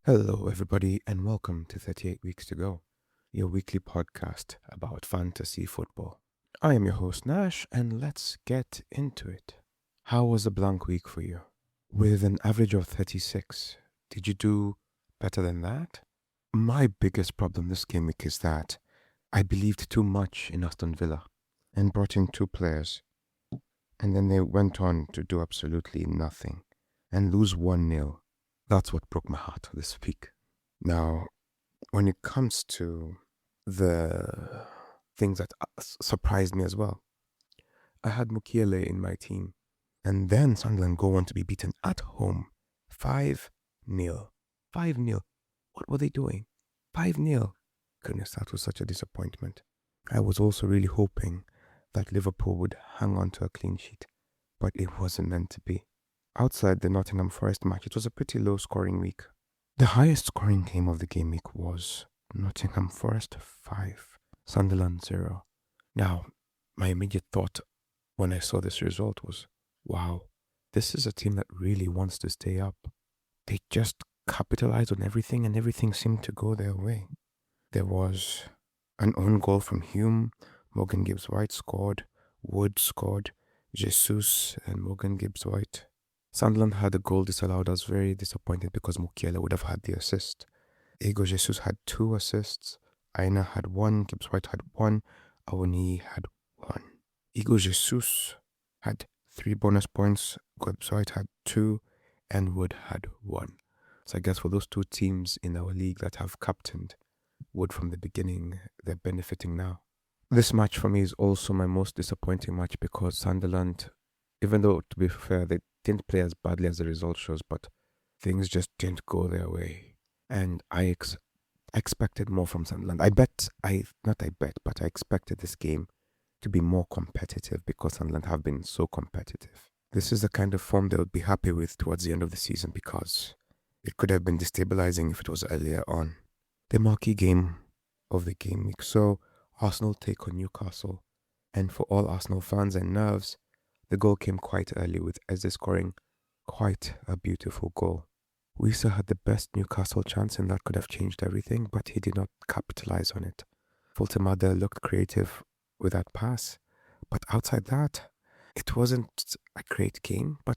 Hello, everybody, and welcome to 38 Weeks to Go, your weekly podcast about fantasy football. I am your host, Nash, and let's get into it. How was a blank week for you? With an average of 36, did you do better than that? My biggest problem this game week is that I believed too much in Aston Villa and brought in two players, and then they went on to do absolutely nothing and lose 1-0. That's what broke my heart this week. Now, when it comes to the things that surprised me as well, I had Mukiele in my team, and then Sunderland go on to be beaten at home 5-0. 5-0. What were they doing? 5-0. Goodness, that was such a disappointment. I was also really hoping that Liverpool would hang on to a clean sheet, but it wasn't meant to be. Outside the Nottingham Forest match, it was a pretty low scoring week. The highest scoring game of the game week was Nottingham Forest 5, Sunderland 0. Now, my immediate thought when I saw this result was, wow, this is a team that really wants to stay up. They just capitalized on everything and everything seemed to go their way. There was an own goal from Hume, Morgan Gibbs-White scored, Wood scored, Jesus and Morgan Gibbs-White. Sunderland had a goal disallowed. I was very disappointed because Mukiele would have had the assist. Igor Jesus had 2 assists. Aina had 1. Gibbs-White had 1. Awoni had 1. Igor Jesus had 3 bonus points. Gibbs-White had 2. And Wood had 1. So I guess for those 2 teams in our league that have captained Wood from the beginning, they're benefiting now. This match for me is also my most disappointing match because Sunderland, even though to be fair, they didn't play as badly as the result shows, but things just didn't go their way. And I expected more from Sunderland. I expected this game to be more competitive because Sunderland have been so competitive. This is the kind of form they would be happy with towards the end of the season because it could have been destabilizing if it was earlier on. The marquee game of the game week. So Arsenal take on Newcastle. And for all Arsenal fans and nerves, the goal came quite early with Eze scoring quite a beautiful goal. Wissa had the best Newcastle chance and that could have changed everything, but he did not capitalize on it. Fultemada looked creative with that pass, but outside that, it wasn't a great game, but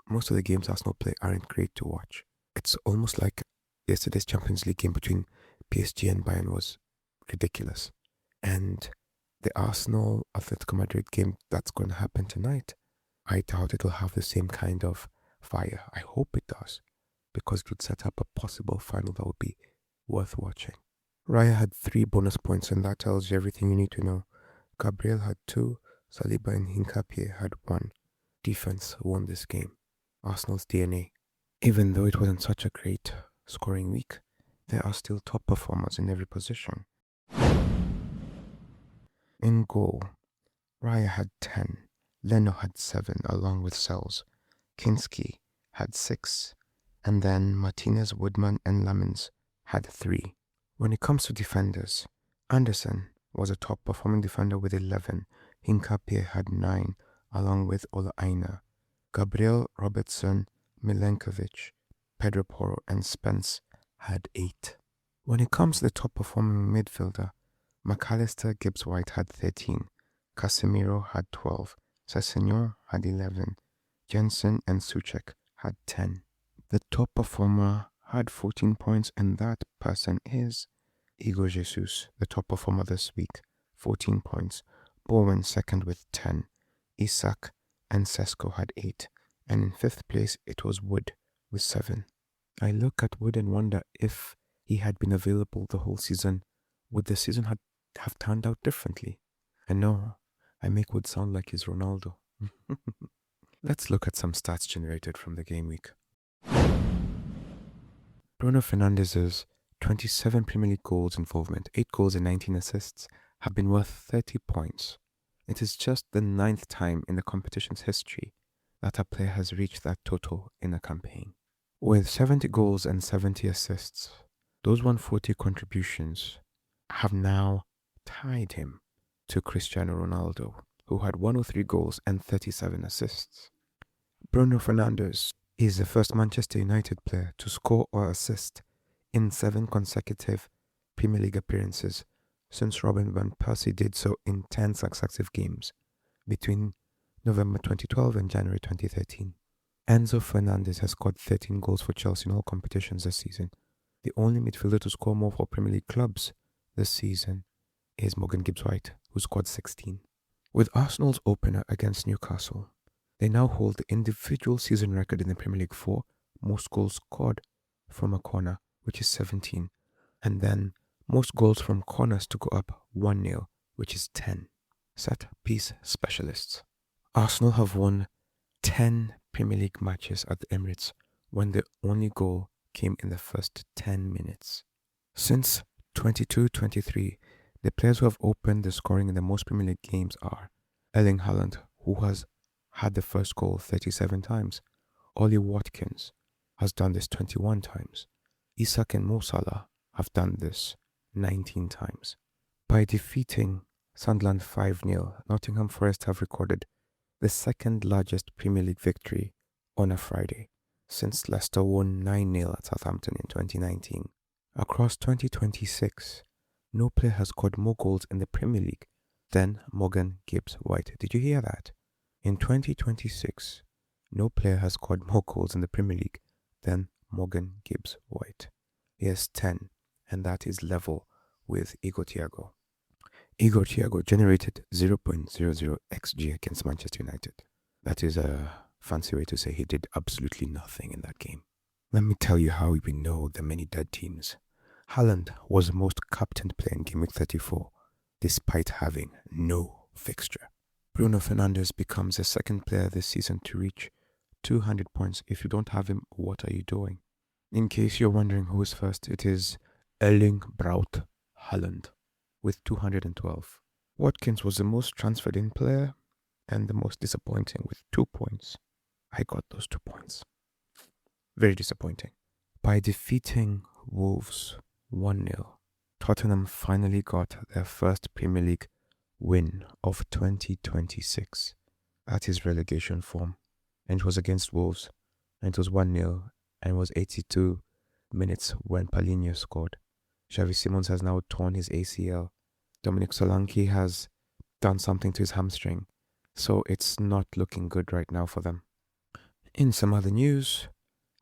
most of the games Arsenal play aren't great to watch. It's almost like yesterday's Champions League game between PSG and Bayern was ridiculous. And the Arsenal Atletico Madrid game that's going to happen tonight, I doubt it'll have the same kind of fire. I hope it does, because it would set up a possible final that would be worth watching. Raya had 3 bonus points, and that tells you everything you need to know. Gabriel had 2, Saliba and Hincapié had 1. Defense won this game. Arsenal's DNA. Even though it wasn't such a great scoring week, there are still top performers in every position. In goal, Raya had 10, Leno had 7 along with Sells, Kinski had 6, and then Martinez, Woodman and Lemons had 3. When it comes to defenders, Anderson was a top performing defender with 11, Hincapié had 9 along with Ola Aina, Gabriel, Robertson, Milenkovic, Pedro Porro and Spence had 8. When it comes to the top performing midfielder, McAllister Gibbs-White had 13, Casemiro had 12, Sessegnon had 11, Jensen and Souček had 10. The top performer had 14 points and that person is Igor Jesus, the top performer this week, 14 points. Bowen second with 10, Isak and Sesko had 8, and in 5th place it was Wood with 7. I look at Wood and wonder if he had been available the whole season, would the season have turned out differently? And no, I make Wood sound like he's Ronaldo. Let's look at some stats generated from the game week. Bruno Fernandes's 27 Premier League goals involvement, 8 goals and 19 assists, have been worth 30 points. It is just the 9th time in the competition's history that a player has reached that total in a campaign. With 70 goals and 70 assists, those 140 contributions have now tied him to Cristiano Ronaldo, who had 103 goals and 37 assists. Bruno Fernandes is the first Manchester United player to score or assist in 7 consecutive Premier League appearances since Robin Van Persie did so in 10 successive games between November 2012 and January 2013. Enzo Fernandez has scored 13 goals for Chelsea in all competitions this season. The only midfielder to score more for Premier League clubs this season is Morgan Gibbs-White, who scored 16. With Arsenal's opener against Newcastle, they now hold the individual season record in the Premier League for most goals scored from a corner, which is 17, and then most goals from corners to go up 1-0, which is 10. Set piece specialists. Arsenal have won 10 Premier League matches at the Emirates when the only goal came in the first 10 minutes. Since 22-23, the players who have opened the scoring in the most Premier League games are Erling Haaland, who has had the first goal 37 times. Ollie Watkins has done this 21 times. Isak and Mo Salah have done this 19 times. By defeating Sunderland 5-0, Nottingham Forest have recorded the second largest Premier League victory on a Friday since Leicester won 9-0 at Southampton in 2019. Across 2026, no player has scored more goals in the Premier League than Morgan Gibbs-White. Did you hear that? In 2026, no player has scored more goals in the Premier League than Morgan Gibbs-White. He has 10, and that is level with Igor Thiago. Igor Thiago generated 0.00 xG against Manchester United. That is a fancy way to say he did absolutely nothing in that game. Let me tell you how we know the many dead teams. Haaland was the most captained player in Gameweek 34, despite having no fixture. Bruno Fernandes becomes the second player this season to reach 200 points. If you don't have him, what are you doing? In case you're wondering who is first, it is Erling Braut Haaland with 212. Watkins was the most transferred in player and the most disappointing with 2 points. I got those 2 points. Very disappointing. By defeating Wolves 1-0, Tottenham finally got their first Premier League win of 2026 at his relegation form, and it was against Wolves, and it was 1-0, and it was 82 minutes when Paulinho scored. Xavi Simons has now torn his ACL. Dominic Solanke has done something to his hamstring, so it's not looking good right now for them. In some other news,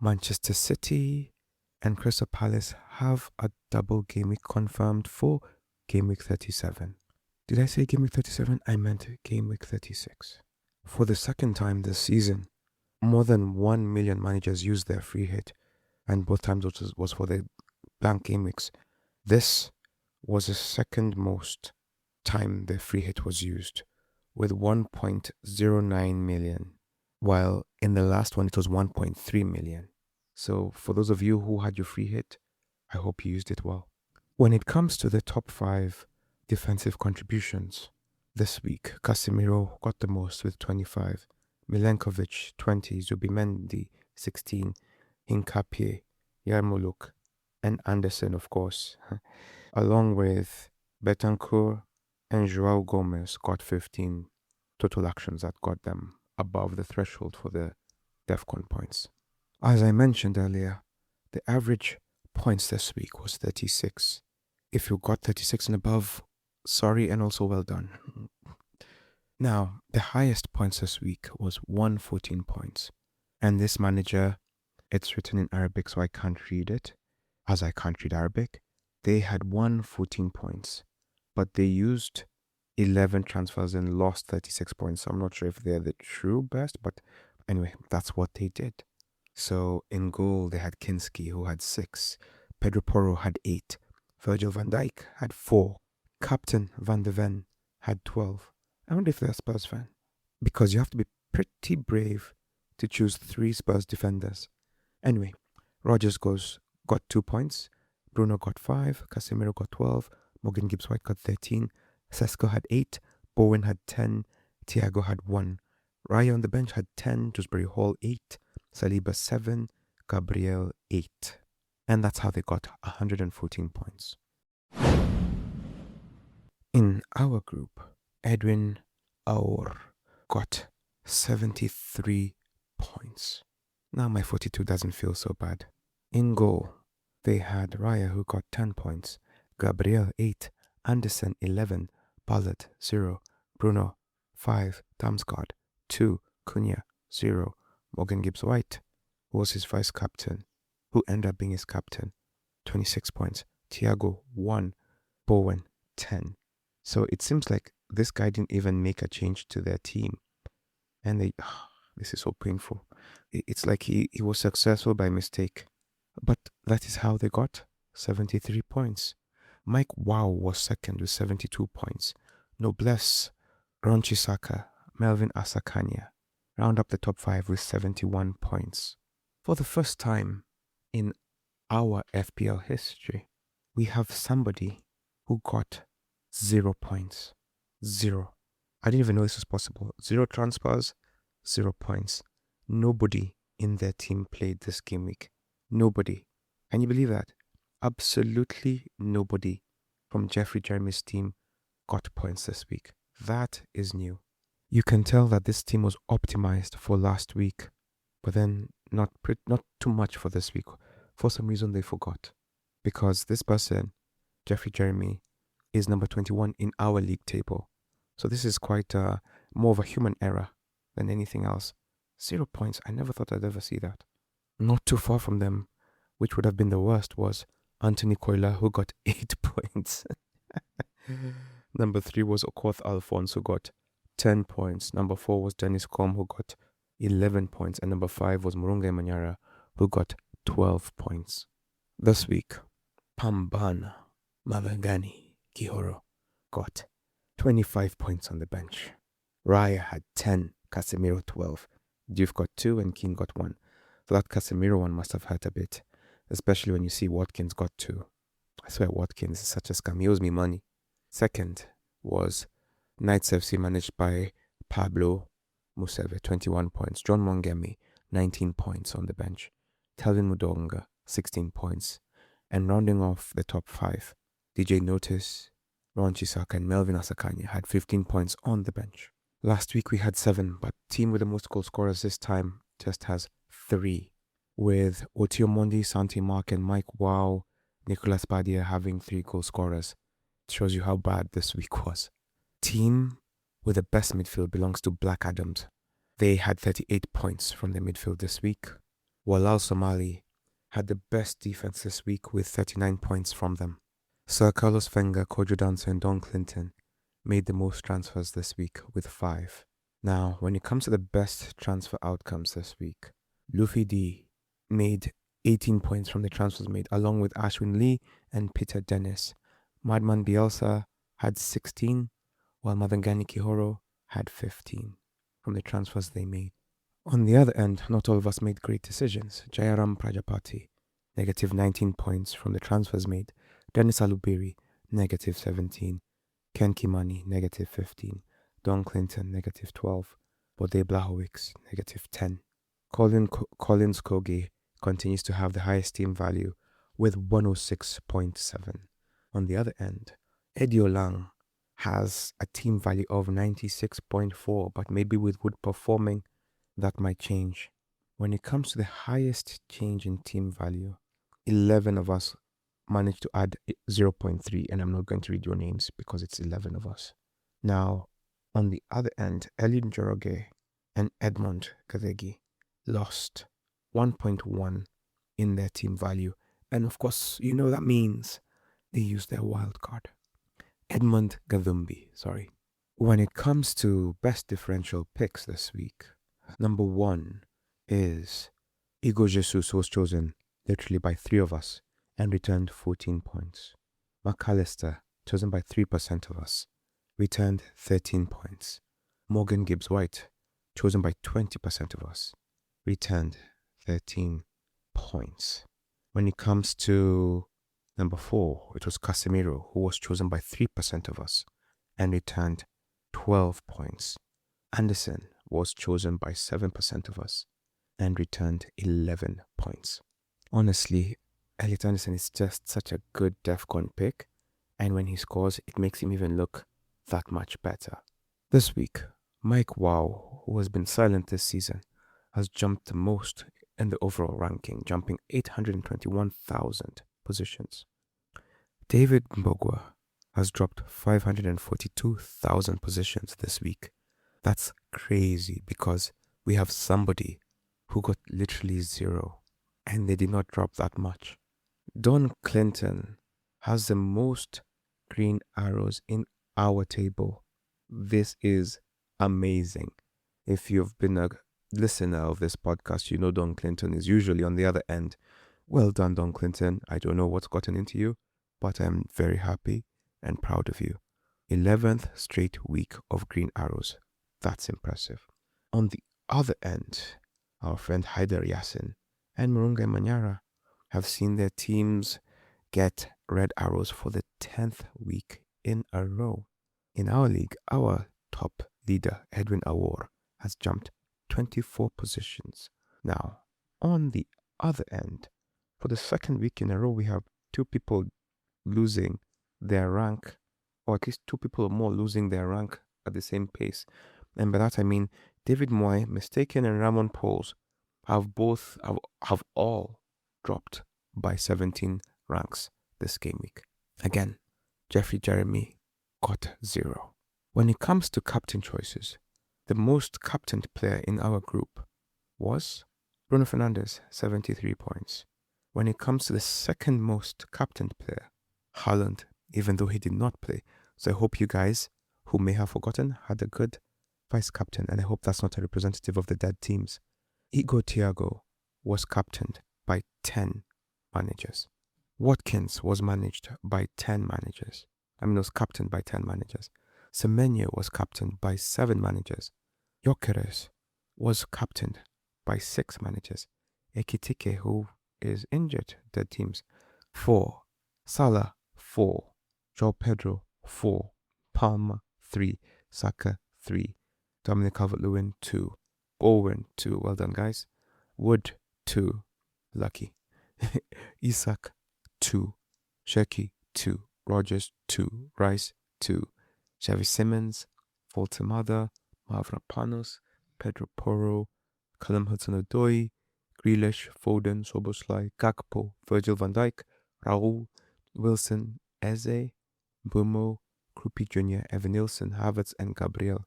Manchester City and Crystal Palace have a double game week confirmed for Game Week 37. Did I say Game Week 37? I meant Game Week 36. For the second time this season, more than 1 million managers used their free hit, and both times was for the blank game weeks. This was the second most time the free hit was used, with 1.09 million, while in the last one it was 1.3 million. So for those of you who had your free hit, I hope you used it well. When it comes to the top 5 defensive contributions this week, Casemiro got the most with 25, Milenkovic 20, Zubimendi 16, Hincapié, Yarmouk, and Anderson, of course, along with Betancourt and João Gomez got 15 total actions that got them above the threshold for the DEFCON points. As I mentioned earlier, the average points this week was 36. If you got 36 and above, sorry and also well done. Now, the highest points this week was 114 points. And this manager, it's written in Arabic, so I can't read it, as I can't read Arabic. They had 114 points, but they used 11 transfers and lost 36 points. So I'm not sure if they're the true best, but anyway, that's what they did. So in goal, they had Kinski, who had 6. Pedro Porro had 8. Virgil van Dijk had 4. Captain Van de Ven had 12. I wonder if they're a Spurs fan. Because you have to be pretty brave to choose 3 Spurs defenders. Anyway, Rodgers got 2 points. Bruno got 5. Casemiro got 12. Morgan Gibbs-White got 13. Sesko had 8. Bowen had 10. Thiago had 1. Raya on the bench had 10. Dewsbury Hall 8. Saliba 7. Gabriel 8. And that's how they got 114 points. In our group, Edwin Aur got 73 points. Now my 42 doesn't feel so bad. In goal, They had Raya, who got 10 points, Gabriel 8, Anderson 11, Ballard 0, Bruno 5, Damsgaard 2, Cunha 0, Morgan Gibbs White, who was his vice captain, who ended up being his captain, 26 points, Thiago 1, Bowen 10. So it seems like this guy didn't even make a change to their team. And this is so painful. It's like he was successful by mistake. But that is how they got 73 points. Mike Wow was second with 72 points. Noblesse, Ronchisaka, Melvin Asakanya round up the top 5 with 71 points. For the first time in our FPL history, we have somebody who got 0 points. 0. I didn't even know this was possible. 0 transfers, 0 points. Nobody in their team played this game week. Nobody. Can you believe that? Absolutely nobody from Jeffrey Jeremy's team got points this week. That is new. You can tell that this team was optimized for last week, but then not too much for this week. For some reason they forgot. Because this person, Jeffrey Jeremy, is number 21 in our league table. So this is quite more of a human error than anything else. 0 points. I never thought I'd ever see that. Not too far from them, which would have been the worst, was Anthony Koila, who got 8 points. Number 3 was Okoth Alphonse, who got 10 points. Number 4 was Dennis Com, who got 11 points. And number 5 was Murunga Manyara, who got 12 points. This week, Pambana Mavengani Kihoro got 25 points on the bench. Raya had 10, Casemiro 12. Diouf got 2 and King got 1. So that Casemiro one must have hurt a bit, especially when you see Watkins got 2. I swear Watkins is such a scam. He owes me money. Second was Knights FC, managed by Pablo Museve, 21 points. John Mongemi, 19 points on the bench. Telvin Mudonga, 16 points. And rounding off the top 5, DJ Notice, Ron Chisaka and Melvin Asakanya had 15 points on the bench. Last week we had 7, but team with the most goal scorers this time just has 3, with Otio Mondi, Santi Mark and Mike Wow, Nicolas Badia having 3 goal scorers. It shows you how bad this week was. Team with the best midfield belongs to Black Adams. They had 38 points from the midfield this week, while Al Somali had the best defense this week with 39 points from them. Sir Carlos Wenger, Kojo Dancer and Don Clinton made the most transfers this week with 5. Now, when it comes to the best transfer outcomes this week, Luffy D made 18 points from the transfers made, along with Ashwin Lee and Peter Dennis. Madman Bielsa had 16, while Mavengani Kihoro had 15 from the transfers they made. On the other end, not all of us made great decisions. Jayaram Prajapati, negative 19 points from the transfers made. Dennis Alubiri, negative 17. Ken Kimani, negative 15. Don Clinton, negative 12. Bode Blahowicz, negative 10. Collins Kogi continues to have the highest team value with 106.7. On the other end, Eddie Olang has a team value of 96.4, but maybe with Wood performing, that might change. When it comes to the highest change in team value, 11 of us managed to add 0.3, and I'm not going to read your names because it's 11 of us. Now, on the other end, Elin Joroge and Edmond Kadegi lost 1.1 in their team value, and of course, you know that means they used their wild card. Edmund Gadumbi, sorry. When it comes to best differential picks this week, number 1 is Igor Jesus, who was chosen literally by 3 of us and returned 14 points. McAllister, chosen by 3% of us, returned 13 points. Morgan Gibbs White, chosen by 20% of us, returned 13 points. When it comes to number 4, it was Casemiro, who was chosen by 3% of us and returned 12 points. Anderson was chosen by 7% of us and returned 11 points. Honestly, Elliot Anderson is just such a good DEFCON pick, and when he scores, it makes him even look that much better. This week, Mike Wow, who has been silent this season, has jumped the most in the overall ranking, jumping 821,000 positions. David Mbeumo has dropped 542,000 positions this week. That's crazy because we have somebody who got literally 0 and they did not drop that much. Don Clinton has the most green arrows in our table. This is amazing. If you've been a listener of this podcast, you know Don Clinton is usually on the other end. Well done, Don Clinton. I don't know what's gotten into you, but I'm very happy and proud of you. 11th straight week of green arrows. That's impressive. On the other end, our friend Haider Yassin and Murunga Manyara have seen their teams get red arrows for the 10th week in a row. In our league, our top leader, Edwin Awor, has jumped 24 positions. Now, on the other end, for the second week in a row, we have 2 people losing their rank, or at least 2 people or more losing their rank at the same pace. And by that I mean David Moy, Mistaken, and Ramon Pauls have all dropped by 17 ranks this game week. Again, Jeffrey Jeremy got 0. When it comes to captain choices, the most captained player in our group was Bruno Fernandes, 73 points. When it comes to the second most captained player, Haaland, even though he did not play. So I hope you guys, who may have forgotten, had a good vice captain, and I hope that's not a representative of the dead teams. Igor Thiago was captained by 10 managers. Watkins was managed by 10 managers. Was captained by 10 managers. Semenyo was captained by 7 managers. Gyökeres was captained by 6 managers. Ekitike, who is injured, dead teams, 4. Salah, 4. João Pedro, 4. Palmer, 3. Saka, 3. Dominic Calvert-Lewin, 2. Owen, 2. Well done, guys. Wood, 2. Lucky. Isak, 2. Shirky, 2. Rodgers, 2. Rice, 2. Xavi Simons, Voltemada, Mavropanos, Pedro Porro, Callum Hudson-Odoi, Grealish, Foden, Szoboszlai, Gakpo, Virgil van Dijk, Raul, Wilson, Eze, Mbeumo, Krupi Jr., Evan Nilsson, Havertz, and Gabriel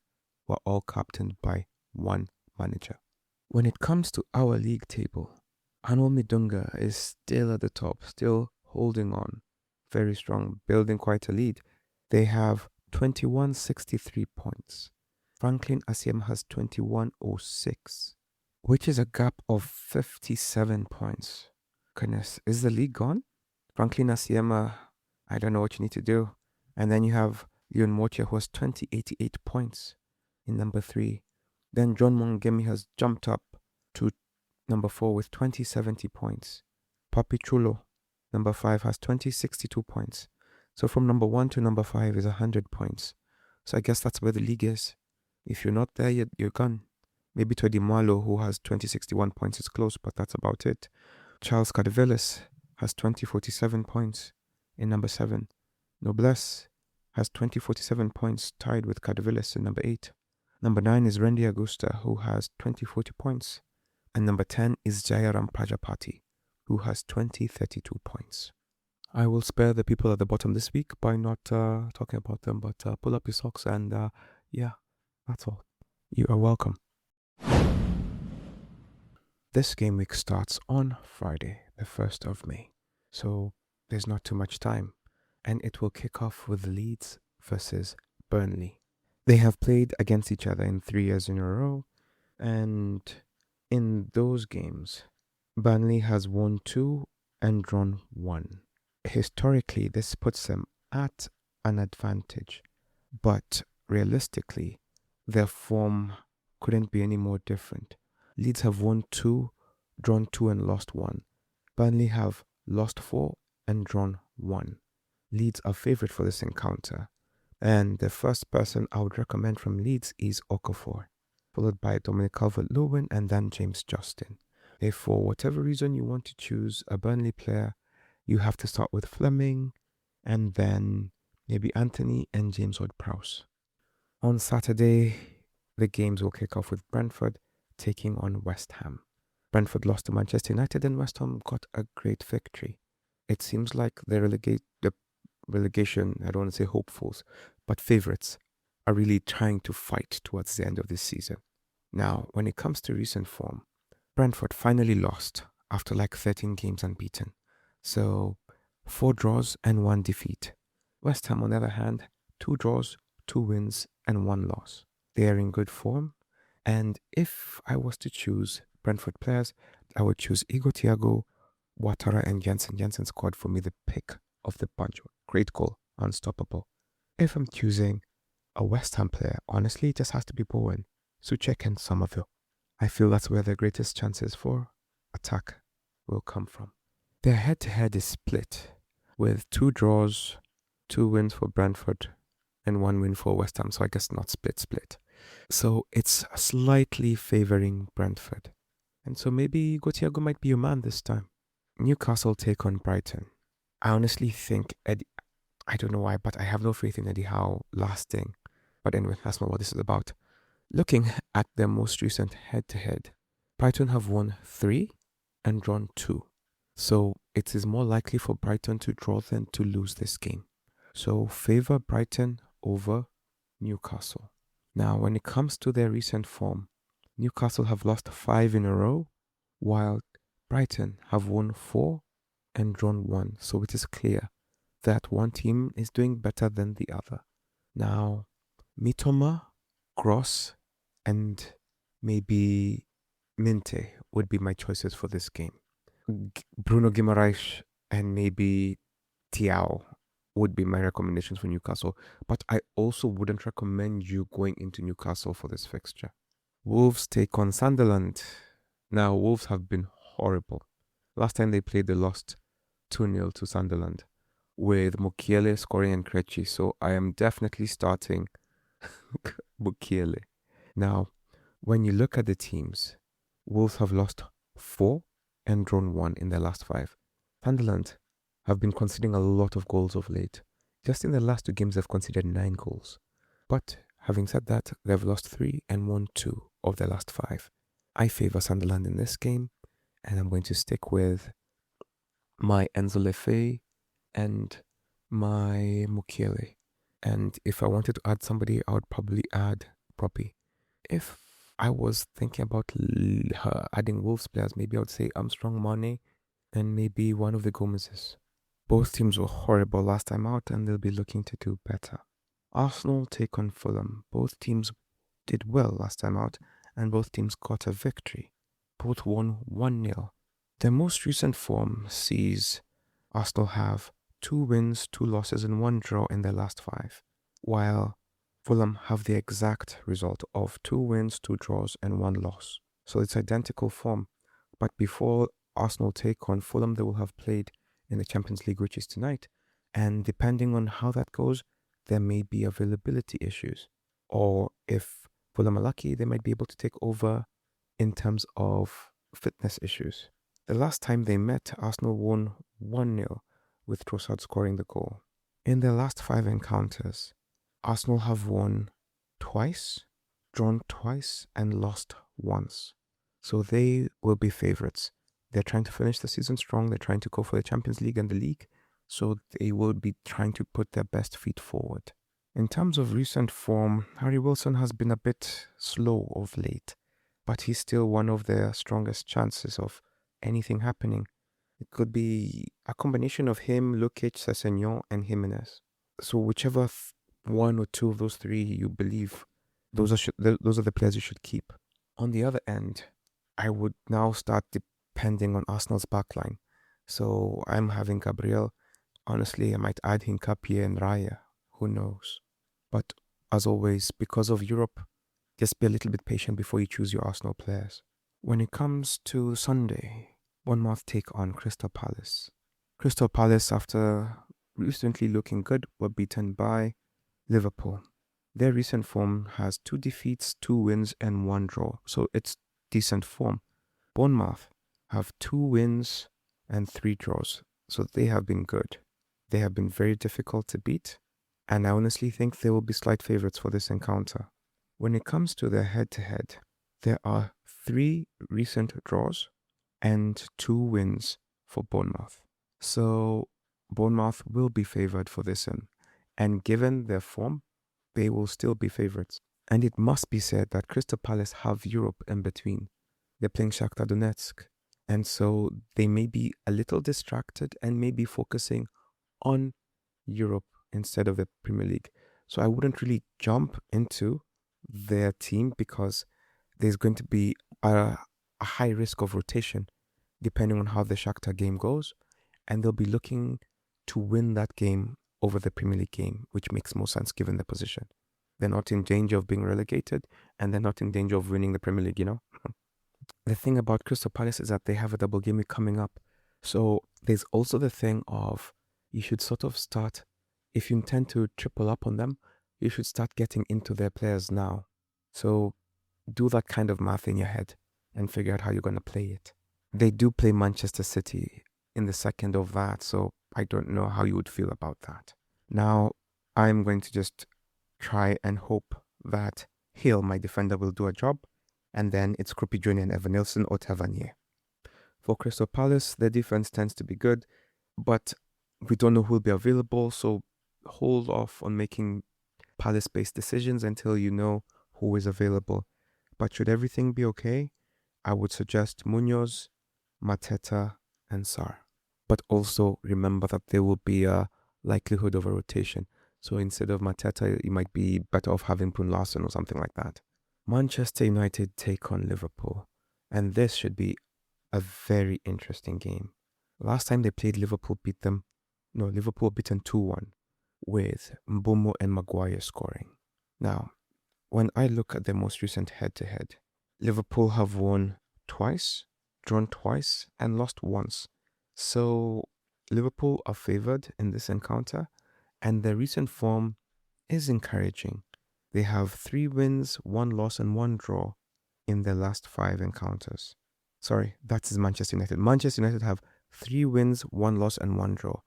were all captained by 1 manager. When it comes to our league table, Anwar Midunga is still at the top, still holding on very strong, building quite a lead. They have 2163 points. Franklin Asiema has 2106, which is a gap of 57 points. Goodness, is the league gone? Franklin Asiema, I don't know what you need to do. And then you have Leon Motia, who has 2088 points in number 3. Then John Mongemi has jumped up to number 4 with 2070 points. Papi Chulo, number 5, has 2062 points. So from number 1 to number 5 is 100 points. So I guess that's where the league is. If you're not there, you're gone. Maybe Todi Malo, who has 2061 points, is close, but that's about it. Charles Cardivelis has 2047 points in number 7. Noblesse has 2047 points, tied with Cardivelis in number 8. Number 9 is Randy Augusta, who has 2040 points. And number 10 is Jayaram Prajapati, who has 2032 points. I will spare the people at the bottom this week by not talking about them, but pull up your socks and yeah, that's all. You are welcome. This game week starts on Friday, the 1st of May. So there's not too much time. And it will kick off with Leeds versus Burnley. They have played against each other in 3 years in a row. And in those games, Burnley has won 2 and drawn 1. Historically, this puts them at an advantage. But realistically, their form couldn't be any more different. Leeds have won 2, drawn 2 and lost 1. Burnley have lost 4 and drawn 1. Leeds are favourite for this encounter. And the first person I would recommend from Leeds is Okafor, followed by Dominic Calvert-Lewin and then James Justin. If for whatever reason you want to choose a Burnley player, you have to start with Fleming and then maybe Anthony and James Ward-Prowse. On Saturday, the games will kick off with Brentford taking on West Ham. Brentford lost to Manchester United and West Ham got a great victory. it seems like the relegation, I don't want to say hopefuls, but favorites are really trying to fight towards the end of this season. Now, when it comes to recent form, Brentford finally lost after like 13 games unbeaten. So 4 draws and 1 defeat. West Ham, on the other hand, 2 draws, 2 wins, and 1 loss. They are in good form. And if I was to choose Brentford players, I would choose Igor, Thiago, Ouattara, and Jensen. Jensen scored for me the pick of the bunch. Great goal, unstoppable. If I'm choosing a West Ham player, honestly, it just has to be Bowen, Souček, and Somerville. I feel that's where the greatest chances for attack will come from. Their head-to-head is split, with 2 draws, 2 wins for Brentford, and 1 win for West Ham, so I guess not split. So it's slightly favoring Brentford. And so maybe Thiago might be your man this time. Newcastle take on Brighton. I honestly think Eddie, I don't know why, but I have no faith in Eddie Howe lasting. But anyway, that's not what this is about. Looking at their most recent head-to-head, Brighton have won 3 and drawn 2. So it is more likely for Brighton to draw than to lose this game. So favor Brighton over Newcastle. Now, when it comes to their recent form, Newcastle have lost 5 in a row, while Brighton have won 4 and drawn 1. So it is clear that one team is doing better than the other. Now, Mitoma, Gross, and maybe Minte would be my choices for this game. Bruno Guimaraes and maybe Thiago would be my recommendations for Newcastle, but I also wouldn't recommend you going into Newcastle for this fixture. Wolves take on Sunderland. Now, Wolves have been horrible. Last time they played, they lost 2-0 to Sunderland, with Mukiele scoring and Krejci, so I am definitely starting Mukiele. Now, when you look at the teams, Wolves have lost 4 and drawn 1 in their last 5. Sunderland have been conceding a lot of goals of late. Just in the last 2 games, they've conceded 9 goals. But having said that, they've lost 3 and won 2 of their last 5. I favor Sunderland in this game, and I'm going to stick with my Enzo Lefebvre and my Mukiele. And if I wanted to add somebody, I would probably add Proppy. If I was thinking about adding Wolves players, maybe I would say Armstrong, Mane, and maybe one of the Gomez's. Both teams were horrible last time out, and they'll be looking to do better. Arsenal take on Fulham. Both teams did well last time out, and both teams got a victory. Both won 1-0. Their most recent form sees Arsenal have 2 wins, 2 losses, and 1 draw in their last 5, while Fulham have the exact result of 2 wins, 2 draws, and 1 loss. So it's identical form. But before Arsenal take on Fulham, they will have played in the Champions League, which is tonight. And depending on how that goes, there may be availability issues. Or if Fulham are lucky, they might be able to take over in terms of fitness issues. The last time they met, Arsenal won 1-0, with Trossard scoring the goal. In their last 5 encounters, Arsenal have won twice, drawn twice, and lost once. So they will be favourites. They're trying to finish the season strong. They're trying to go for the Champions League and the league. So they will be trying to put their best feet forward. In terms of recent form, Harry Wilson has been a bit slow of late, but he's still one of their strongest chances of anything happening. It could be a combination of him, Lukic, Sessegnon, and Jimenez. So whichever 1 or 2 of those 3 you believe, those are the players you should keep. On the other end, I would now start depending on Arsenal's backline. So I'm having Gabriel. Honestly, I might add Hincapié and Raya. Who knows? But as always, because of Europe, just be a little bit patient before you choose your Arsenal players. When it comes to Sunday, Bournemouth take on Crystal Palace. Crystal Palace, after recently looking good, were beaten by Liverpool. Their recent form has 2 defeats, 2 wins, and 1 draw. So it's decent form. Bournemouth have 2 wins and 3 draws. So they have been good. They have been very difficult to beat. And I honestly think they will be slight favourites for this encounter. When it comes to their head-to-head, there are 3 recent draws and 2 wins for Bournemouth. So Bournemouth will be favoured for this one. And given their form, they will still be favourites. And it must be said that Crystal Palace have Europe in between. They're playing Shakhtar Donetsk. And so they may be a little distracted and may be focusing on Europe instead of the Premier League. So I wouldn't really jump into their team because there's going to be a high risk of rotation depending on how the Shakhtar game goes. And they'll be looking to win that game over the Premier League game, which makes more sense given the position. They're not in danger of being relegated and they're not in danger of winning the Premier League, The thing about Crystal Palace is that they have a double game week coming up. So there's also the thing of you should sort of start, if you intend to triple up on them, you should start getting into their players now. So do that kind of math in your head and figure out how you're going to play it. They do play Manchester City in the second of that, so I don't know how you would feel about that. Now, I'm going to just try and hope that Hill, my defender, will do a job, and then it's Krupi Jr. and Evan Nilsson or Tavernier. For Crystal Palace, their defense tends to be good, but we don't know who will be available, so hold off on making Palace-based decisions until you know who is available. But should everything be okay, I would suggest Munoz, Mateta, and Sarr. But also remember that there will be a likelihood of a rotation. So instead of Mateta, you might be better off having Brun Larsen or something like that. Manchester United take on Liverpool, and this should be a very interesting game. Last time they played, Liverpool beat them 2-1 with Mbeumo and Maguire scoring. Now, when I look at their most recent head-to-head, Liverpool have won twice, drawn twice, and lost once. So Liverpool are favoured in this encounter, and their recent form is encouraging. They have 3 wins, 1 loss, and 1 draw in their last 5 encounters. Sorry, that is Manchester United. Manchester United have 3 wins, 1 loss, and 1 draw.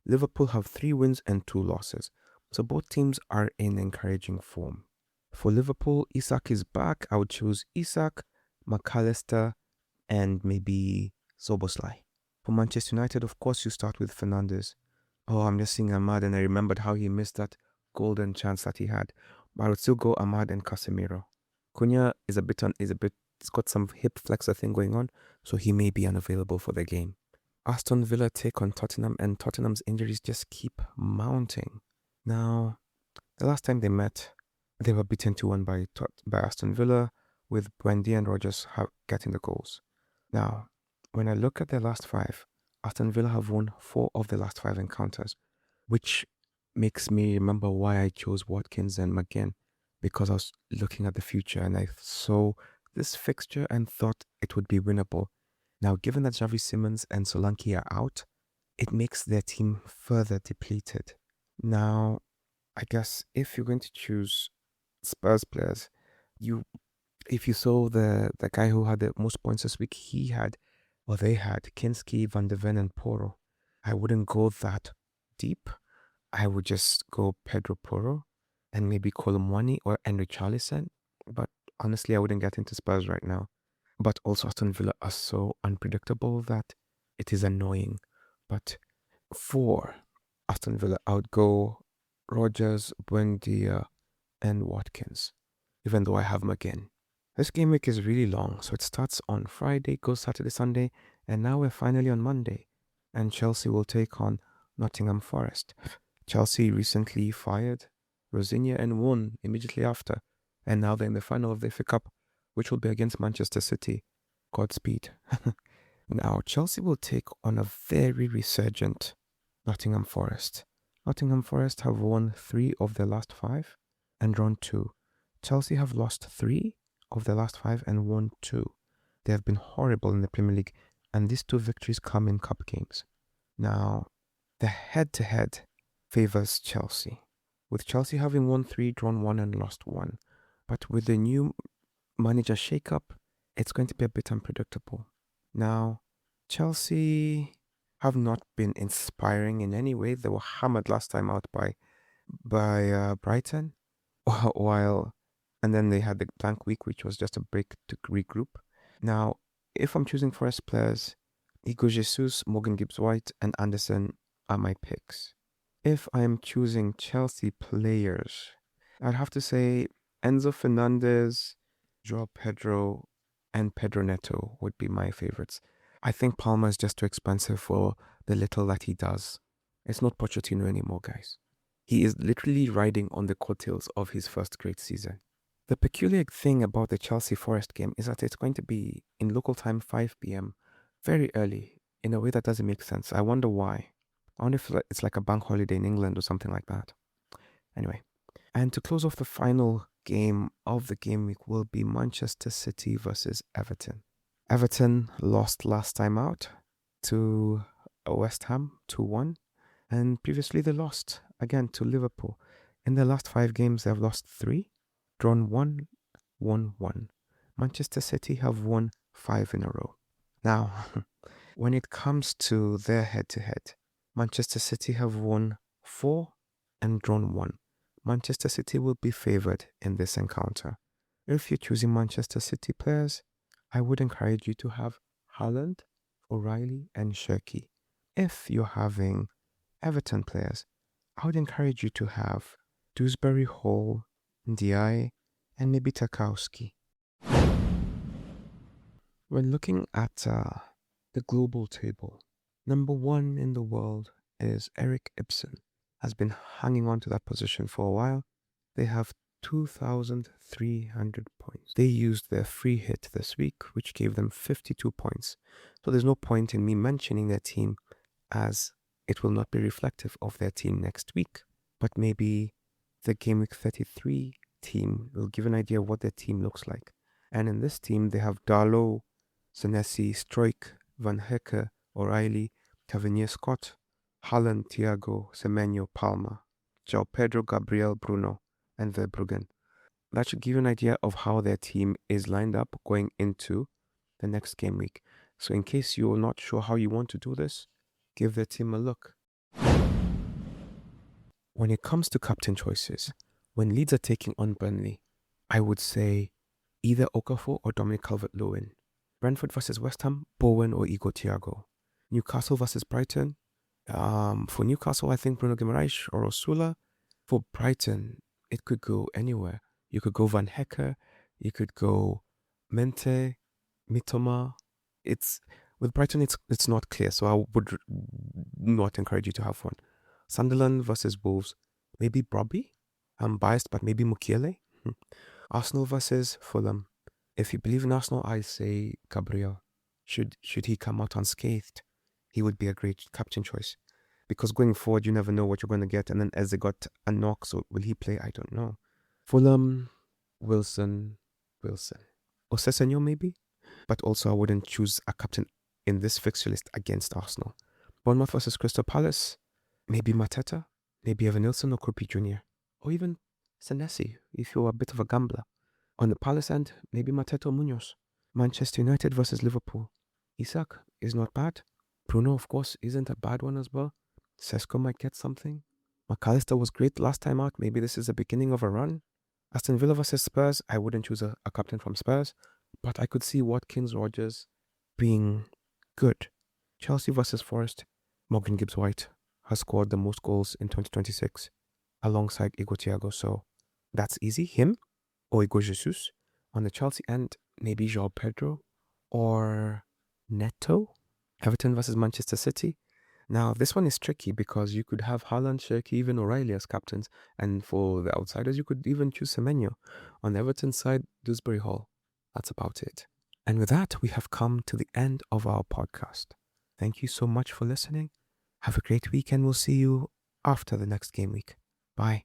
Liverpool have 3 wins and 2 losses. So both teams are in encouraging form. For Liverpool, Isak is back. I would choose Isak, McAllister, and maybe Szoboszlai. For Manchester United, of course, you start with Fernandes. Oh, I'm just seeing Ahmad, and I remembered how he missed that golden chance that he had. But I would still go Ahmad and Casemiro. Cunha is he's got some hip flexor thing going on, so he may be unavailable for the game. Aston Villa take on Tottenham, and Tottenham's injuries just keep mounting. Now, the last time they met, they were beaten 2-1 by Aston Villa, with Buendia and Rodgers getting the goals. Now, when I look at their last 5, Aston Villa have won 4 of the last 5 encounters, which makes me remember why I chose Watkins and McGinn, because I was looking at the future and I saw this fixture and thought it would be winnable. Now, given that Xavi Simons and Solanke are out, it makes their team further depleted. Now, I guess if you're going to choose Spurs players, if you saw the guy who had the most points this week, they had Kinski, Van de Ven, and Porro. I wouldn't go that deep. I would just go Pedro Porro and maybe Colomwani or Richarlison. But honestly, I wouldn't get into Spurs right now. But also Aston Villa are so unpredictable that it is annoying. But for Aston Villa, I would go Rodgers, Buendia, and Watkins, even though I have McGinn. This game week is really long, so it starts on Friday, goes Saturday, Sunday, and now we're finally on Monday. And Chelsea will take on Nottingham Forest. Chelsea recently fired Rosinha and won immediately after, and now they're in the final of the FA Cup, which will be against Manchester City. Godspeed. Now, Chelsea will take on a very resurgent Nottingham Forest. Nottingham Forest have won 3 of their last 5 and drawn 2. Chelsea have lost 3 of their last 5 and won 2. They have been horrible in the Premier League, and these 2 victories come in cup games. Now, the head-to-head favors Chelsea, with Chelsea having won 3, drawn 1, and lost 1. But with the new manager shake-up, it's going to be a bit unpredictable. Now, Chelsea have not been inspiring in any way. They were hammered last time out by Brighton, and then they had the blank week, which was just a break to regroup. Now, if I'm choosing Forest players, Igor Jesus, Morgan Gibbs-White, and Anderson are my picks. If I'm choosing Chelsea players, I'd have to say Enzo Fernandez, Joao Pedro, and Pedro Neto would be my favorites. I think Palmer is just too expensive for the little that he does. It's not Pochettino anymore, guys. He is literally riding on the coattails of his first great season. The peculiar thing about the Chelsea Forest game is that it's going to be in local time 5 p.m. very early in a way that doesn't make sense. I wonder why. I wonder if it's like a bank holiday in England or something like that. Anyway, and to close off the final game of the game week will be Manchester City versus Everton. Everton lost last time out to West Ham 2-1, and previously they lost again to Liverpool. In their last 5 games, they've lost 3, drawn 1, won 1. Manchester City have won 5 in a row. Now, when it comes to their head-to-head, Manchester City have won 4 and drawn 1. Manchester City will be favoured in this encounter. If you're choosing Manchester City players, I would encourage you to have Haaland, O'Reilly, and Shirky. If you're having Everton players, I would encourage you to have Dewsbury Hall, Ndiaye, and maybe Tarkowski. When looking at the global table, number 1 in the world is Eric Ibsen. Has been hanging on to that position for a while. They have 2,300 points. They used their free hit this week, which gave them 52 points. So there's no point in me mentioning their team, as it will not be reflective of their team next week. But maybe the Gameweek 33 team will give an idea of what their team looks like. And in this team, they have Darlow, Senesi, Struijk, Van Hecke, O'Reilly, Tavernier Scott, Haaland, Thiago, Semenyo, Palmer, João Pedro, Gabriel, Bruno, and Verbruggen. That should give you an idea of how their team is lined up going into the next game week. So in case you're not sure how you want to do this, give their team a look. When it comes to captain choices, when Leeds are taking on Burnley, I would say either Okafor or Dominic Calvert-Lewin. Brentford versus West Ham, Bowen or Igor Thiago. Newcastle versus Brighton, for Newcastle, I think Bruno Guimaraes or Osula. For Brighton, it could go anywhere. You could go Van Hecke, you could go Mente, Mitoma. With Brighton, it's not clear, so I would not encourage you to have one. Sunderland versus Wolves, maybe Brobby. I'm biased, but maybe Mukiele. Arsenal versus Fulham. If you believe in Arsenal, I say Gabriel. Should he come out unscathed, he would be a great captain choice. Because going forward, you never know what you're going to get. And then Eze got a knock, so will he play? I don't know. Fulham, Wilson. Osesenyo maybe? But also I wouldn't choose a captain in this fixture list against Arsenal. Bournemouth versus Crystal Palace, maybe Mateta, maybe Evan Nilsson or Krupi Jr. Or even Senesi, if you're a bit of a gambler. On the Palace end, maybe Mateta or Munoz. Manchester United versus Liverpool. Isak is not bad. Bruno, of course, isn't a bad one as well. Sesko might get something. McAllister was great last time out. Maybe this is the beginning of a run. Aston Villa versus Spurs. I wouldn't choose a captain from Spurs, but I could see Watkins, Rodgers being good. Chelsea versus Forest. Morgan Gibbs-White has scored the most goals in 2026 alongside Igor Thiago. So that's easy. Him or Igor Jesus. On the Chelsea end, maybe João Pedro or Neto. Everton versus Manchester City. Now, this one is tricky because you could have Haaland, Shirky, even O'Reilly as captains. And for the outsiders, you could even choose Semenyo. On the Everton side, Dewsbury Hall. That's about it. And with that, we have come to the end of our podcast. Thank you so much for listening. Have a great week and we'll see you after the next game week. Bye.